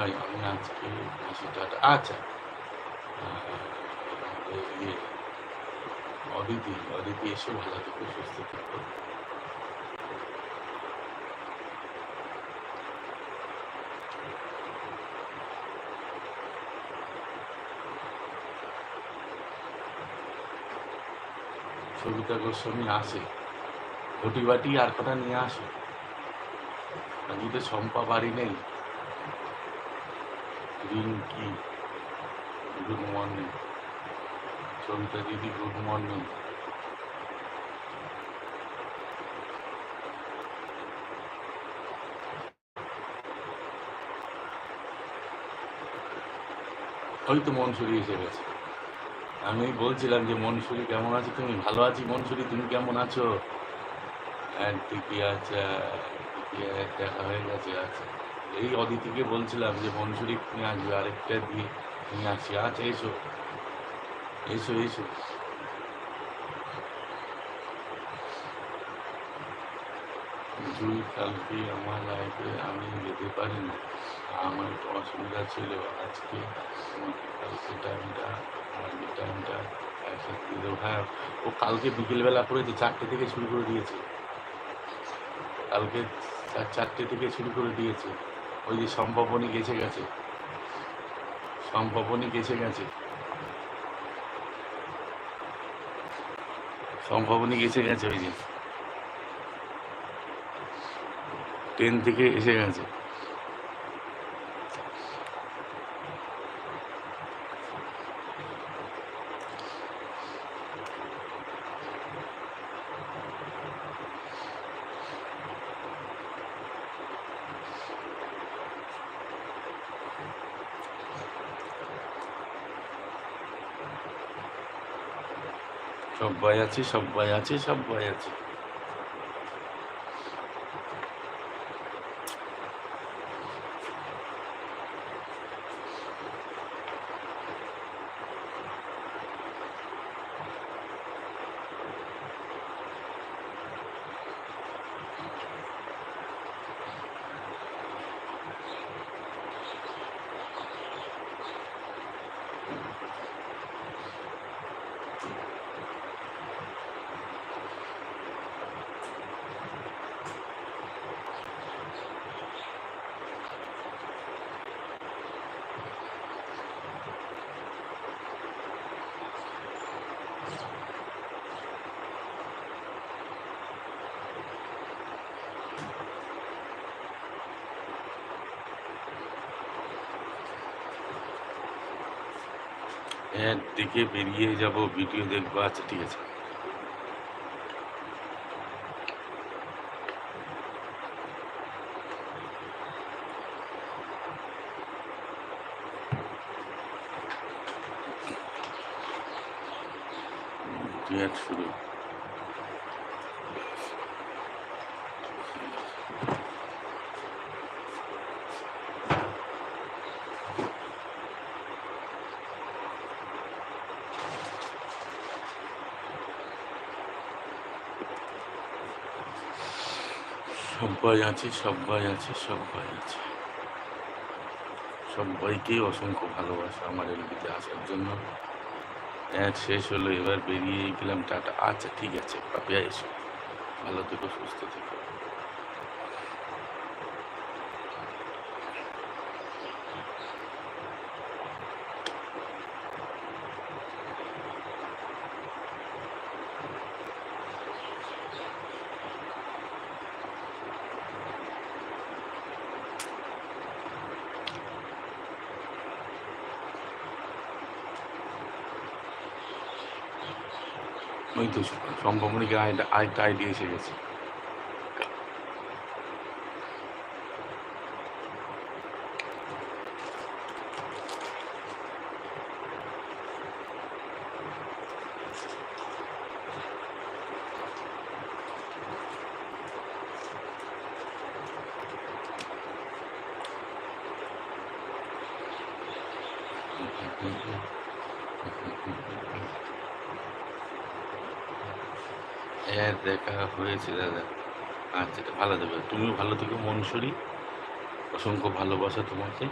ভাই আমি আজকে আসি, টাটা। আচ্ছা, ইয়ে অদিতি, অদিতি এসো, ভালো থেকো, সুস্থ থেকো। সবিতা গোস্বামী আসে, ঘটি বাটি আর কটা নিয়ে আসো। আজকে তো শম্পা বাড়ি নেই। Rinki, good morning. সবিতা দিদি, গুড মর্নিং। ওই তো মনসুরি এসে গেছে। আমি বলছিলাম যে মনসুরি কেমন আছো তুমি? ভালো আছি মনসুরি, তুমি কেমন আছো? হ্যাঁ ঠিকই আছে, ঠিকই দেখা হয়ে গেছে। আচ্ছা, এই অদিতিকে বলছিলাম যে মনসুরি নিয়ে আসবে, আরেকটা দিয়ে নিয়ে আসি। আচ্ছা এসো, এসো এসো। জুই, কালকে আমার লাইফে আমি যেতে পারিনি, আমার একটু অসুবিধা ছিল। আজকে তোমাকে কালকে টাইমটা, আজকে টাইমটা একসাথে দিল। হ্যাঁ, ও কালকে বিকেলবেলা করেছে, 4টে থেকে শুরু করে দিয়েছে। কালকে 4টে থেকে শুরু করে দিয়েছে। ওই যে সম্ভবনী গেছে গেছে, সম্ভবনী গেছে গেছে, সম্ভবনী গেছে গেছে, ওই যে 10 থেকে এসে গেছে। সবাই আছে, সবাই আছে, সবাই আছে। এর দিকে বেরিয়ে যাব, ভিডিও দেখবো। আচ্ছা ঠিক আছে। ডিয়ার শুরু। সবাই আছে, সবাই আছে, সবাই আছে। সবাইকেই অসংখ্য ভালোবাসা আমার এলবিতে আসার জন্য। অ্যাড শেষ হলো, এবার বেরিয়ে গেলাম, টাটা। আচ্ছা ঠিক আছে পাপিয়া, এসো, ভালো থেকো, সুস্থ থেকো। ওই তো সম্ভবনীকে আরেকটা আইডি এসে গেছে। হ্যাঁ দেখা হয়েছে দাদা। আচ্ছা ভালো দেবে, তুমিও ভালো থেকো মনসুরি, অসংখ্য ভালোবাসা তোমাকে।